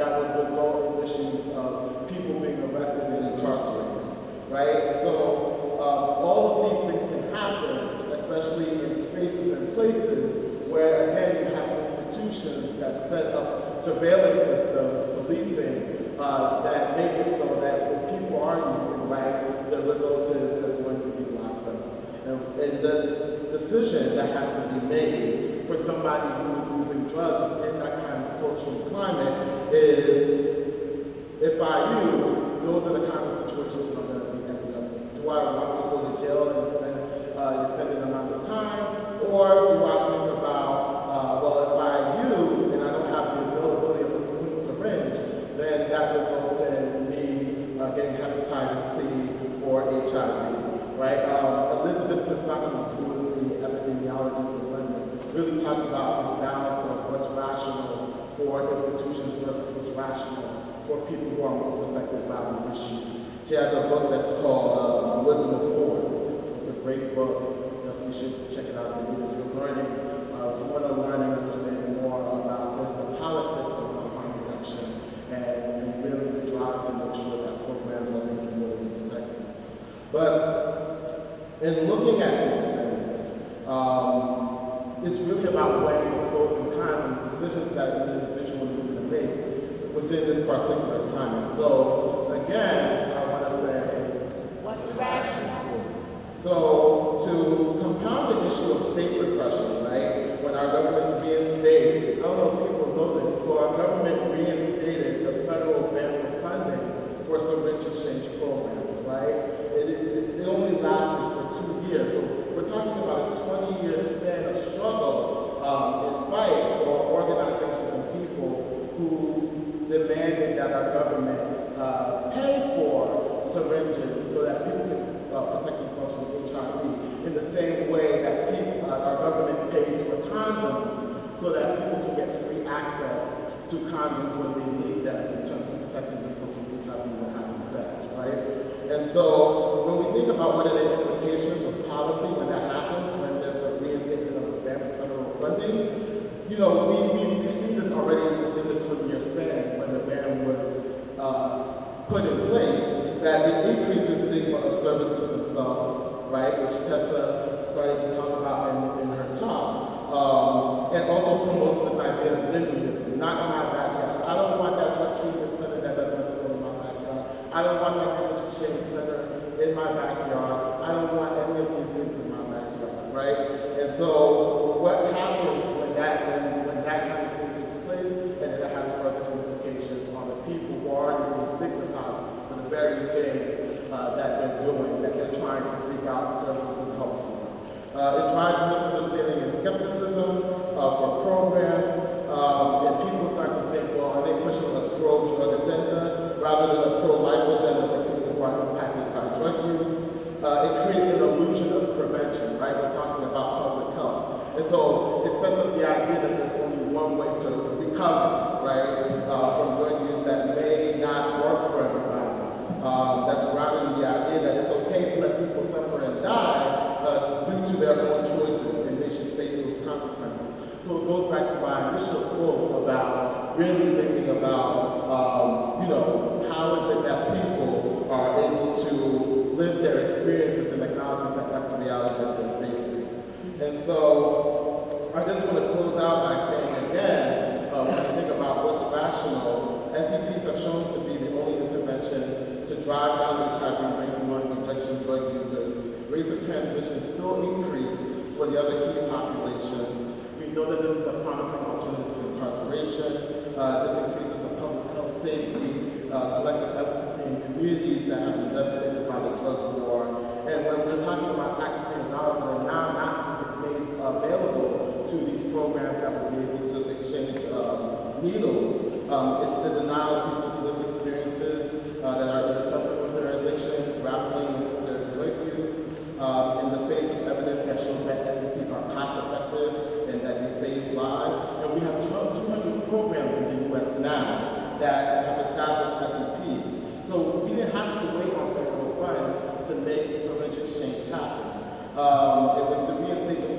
that would result in issues of people being arrested and incarcerated, right? And so all of these things can happen, especially in spaces and places where, again, you have institutions that set up surveillance systems, policing, that make it so that if people are using, right, the result is they're going to be locked up. And the decision that has to be made for somebody who is using drugs within that kind of cultural climate is, if I use, those are the kinds of situations I'm going to be ending up with. Do I want to go to jail and spend an extended amount of time, or do I think about, well, if I use and I don't have the availability of a clean syringe, then that results in me getting hepatitis C or HIV, right? Elizabeth Pisani, who is the epidemiologist in London, really talks about this balance of what's rational for institutions versus what's rational for people who are most affected by the issues. She has a book that's called The Wisdom of Wars. It's a great book. Definitely should check it out if you're learning. If you want to learn and understand more about just the politics of harm reduction and really the drive to make sure that programs are being community protected. But in looking at these things, it's really about weighing the pros and cons and the decisions that an individual needs to make within this particular climate. So again, I want to say, what's rational? So to compound the issue of state repression, right, when our governments reinstate, I don't know if people know this, so our government reinstated the federal ban for funding for syringe exchange programs, right? It only lasted for 2 years, so we're talking about a 20-year span of struggle and fight for organizations and people who demanded that our government pay for syringes so that people can protect themselves from HIV in the same way that our government pays for condoms so that people can get free access to condoms when they need them in terms of protecting themselves from HIV when having sex, right? And so when we think about what are the implications of policy when that happens, when there's a reinstatement of a ban for federal funding, you know, we've seen this already within the 20-year span when the ban was put in place, that it increases stigma of services themselves, right, which Tessa started to talk about in her talk, and also promotes this idea of NIMBYism, not in my backyard. I don't want that drug treatment center that doesn't necessarily in my backyard. I don't want that syringe exchange center in my backyard. I don't want any of these things in my backyard, right? And so what happens when that kind of thing takes place, and it has further implications on the people who are already being stigmatized for the very things that they're doing, that they're trying to seek out services and help for. It drives misunderstanding and skepticism for programs, and people start to think, well, are they pushing a pro-drug agenda rather than a pro-life agenda for people who are impacted by drug use? It creates an illusion of prevention, right? We're talking about public health. And so it sets up the idea that there's only one way to recover, right, from drug use that may not work for everybody. That's grounded in the idea that it's okay to let people suffer and die due to their own choices, and they should face those consequences. So it goes back to my initial quote about really thinking about, you know, how is it that people are able to live their experiences and acknowledge that that's the reality that they're facing. And so I just want to close out by saying again, when you think about what's rational, SEPs have shown to be the only intervention to drive down HIV rates among injection drug users. Rates of transmission still increase for the other key populations. We know that this is a promising alternative to incarceration. This increases the public health safety, collective efficacy in communities that have been devastated by the drug war. And when we're talking about taxpayer dollars that are now not made available to these programs that will be able to exchange needles, it's the denial of people's lived experiences that are either suffering with their addiction, grappling with their drug use, in the face of evidence that shows that SEPs are cost effective and that they save lives. And we have 200 programs in the U.S. now that have established SEPs. So we didn't have to wait on federal funds to make syringe exchange happen. With the reinstatement